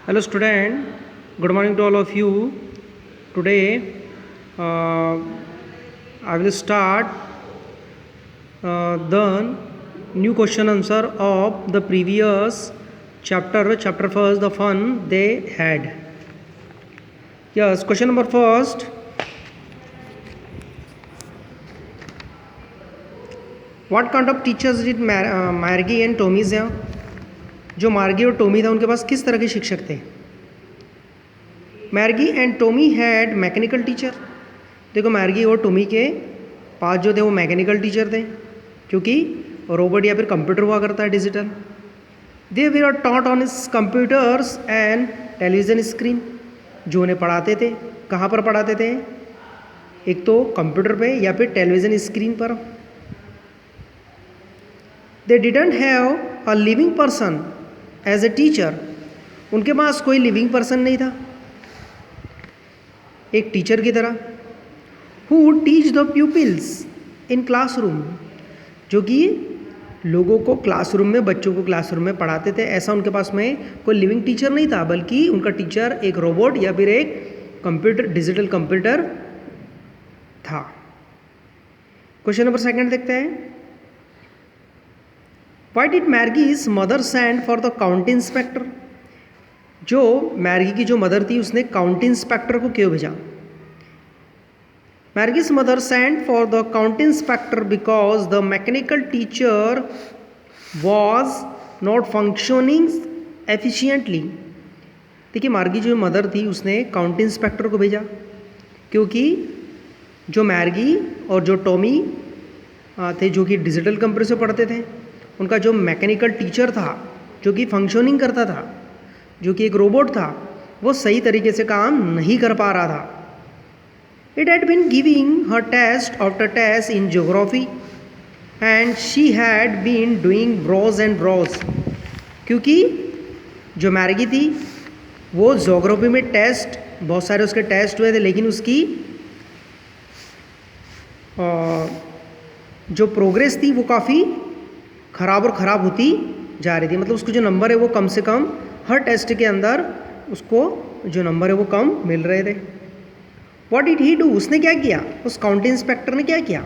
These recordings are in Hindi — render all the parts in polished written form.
Hello student, good morning to all of you. Today I will start the new question answer of the previous chapter first, the fun they had. Yes, question number first. What kind of teachers did Margie and Tommy have? जो मार्गी और टोमी था उनके पास किस तरह के शिक्षक थे? Margie and Tommy had mechanical teacher. देखो मैर्गी और टोमी के पास जो थे वो मैकेनिकल टीचर थे, क्योंकि रोबोट या फिर कंप्यूटर हुआ करता है digital. They were taught on computers and television screen. जो उन्हें पढ़ाते थे, कहाँ पर पढ़ाते थे? एक तो कंप्यूटर पे या फिर टेलीविज़न स्क्रीन पर. They didn't have a living person as a teacher. उनके पास कोई लिविंग पर्सन नहीं था एक टीचर की तरह. Who teach the pupils in classroom. जो कि लोगों को क्लासरूम में, बच्चों को क्लासरूम में पढ़ाते थे. ऐसा उनके पास में कोई लिविंग टीचर नहीं था, बल्कि उनका टीचर एक रोबोट या फिर एक कंप्यूटर, डिजिटल कंप्यूटर था. क्वेश्चन नंबर सेकंड देखते हैं. Why did Margie's mother send for the county inspector? जो मैर्गी की जो मदर थी उसने काउंटी इंस्पेक्टर को क्यों भेजा? Margie's mother sent for the county inspector because the mechanical teacher was not functioning efficiently. देखिए मार्गी जो मदर थी उसने काउंटी इंस्पेक्टर को भेजा क्योंकि जो मैर्गी और जो टॉमी थे जो कि डिजिटल कंप्यूटर से पढ़ते थे, उनका जो मैकेनिकल टीचर था जो कि फंक्शनिंग करता था, जो कि एक रोबोट था, वो सही तरीके से काम नहीं कर पा रहा था. It had been giving her test after test in geography and she had been doing bros and bros. क्योंकि जो मैर्गी थी वो ज्योग्राफी में टेस्ट, बहुत सारे उसके टेस्ट हुए थे, लेकिन उसकी जो प्रोग्रेस थी वो काफ़ी ख़राब और ख़राब होती जा रही थी. मतलब उसको जो नंबर है वो कम से कम हर टेस्ट के अंदर उसको जो नंबर है वो कम मिल रहे थे. What did he do? उसने क्या किया? उस काउंटी इंस्पेक्टर ने क्या किया?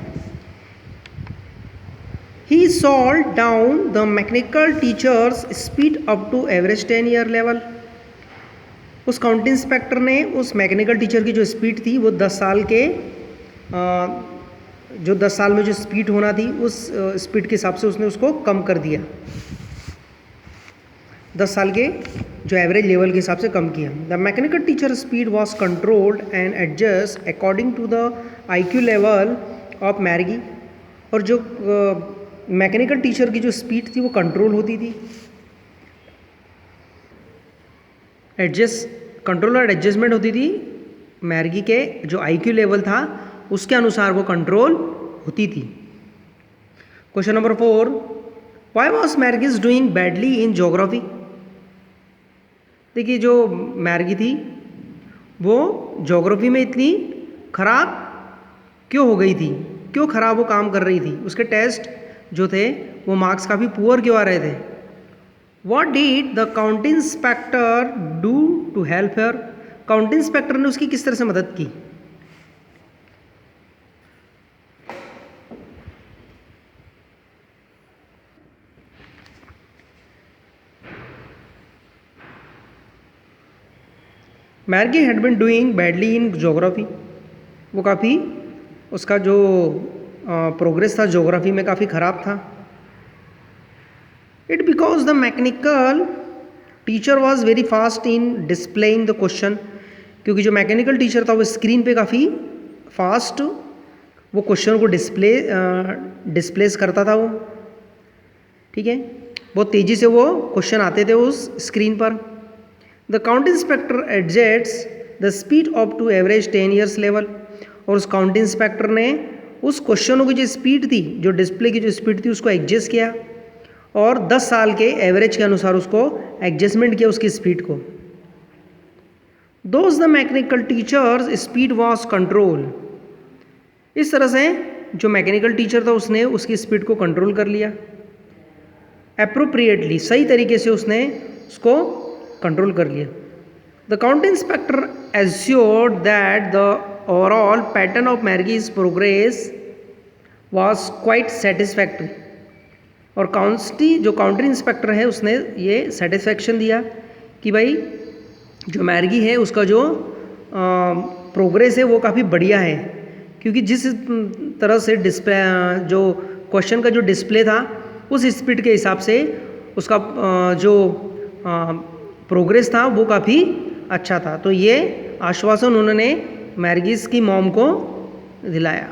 He solve down the mechanical teachers speed up to average 10 year level. उस काउंटी इंस्पेक्टर ने उस मैकेनिकल टीचर की जो स्पीड थी वो 10 साल के जो 10 साल में जो स्पीड होना थी उस स्पीड के हिसाब से उसने उसको कम कर दिया. 10 साल के जो एवरेज लेवल के हिसाब से कम किया. The mechanical teacher speed was controlled and adjust according to the IQ level of Margie. और जो मैकेनिकल टीचर की जो स्पीड थी वो कंट्रोल होती थी, कंट्रोल और एडजस्टमेंट होती थी. मैर्गी के जो IQ लेवल था उसके अनुसार वो कंट्रोल होती थी. Question number 4. Why was Margie's doing badly in geography? देखिए जो मैर्गी थी वो ज्योग्राफी में इतनी खराब क्यों हो गई थी? क्यों खराब वो काम कर रही थी? उसके टेस्ट जो थे वो मार्क्स काफ़ी पुअर क्यों आ रहे थे? What did the county inspector do to help her? County inspector ने उसकी किस तरह से मदद की? Margie had been doing badly in geography. वो काफ़ी, उसका जो प्रोग्रेस था जोग्राफी में काफ़ी ख़राब था. It because the mechanical teacher was very fast in displaying the question. क्योंकि जो मैकेनिकल टीचर था वो स्क्रीन पे काफ़ी फास्ट वो क्वेश्चन को डिस्प्लेस करता था वो. ठीक है, बहुत तेज़ी से वो क्वेश्चन आते थे उस स्क्रीन पर. The county inspector adjusts the speed up to average 10 years level. और उस काउंटी इंस्पेक्टर ने उस क्वेश्चनों की जो स्पीड थी, जो डिस्प्ले की जो स्पीड थी, उसको एडजस्ट किया और 10 साल के एवरेज के अनुसार उसको एडजस्टमेंट किया उसकी स्पीड को. Those the mechanical teachers speed was control. इस तरह से जो मैकेनिकल टीचर था उसने उसकी स्पीड को कंट्रोल कर लिया. अप्रोप्रिएटली, सही तरीके से उसने उसको कंट्रोल कर लिया. The county inspector assured that the overall pattern of Margie's progress was quite satisfactory. और जो काउंटी इंस्पेक्टर है उसने ये सेटिस्फेक्शन दिया कि भाई जो मैर्गी है उसका जो प्रोग्रेस है वो काफ़ी बढ़िया है, क्योंकि जिस तरह से डिस्प्ले जो क्वेश्चन का जो डिस्प्ले था उस स्पीड के हिसाब से उसका जो प्रोग्रेस था वो काफ़ी अच्छा था। तो ये आश्वासन उन्होंने मैर्गीज की मॉम को दिलाया।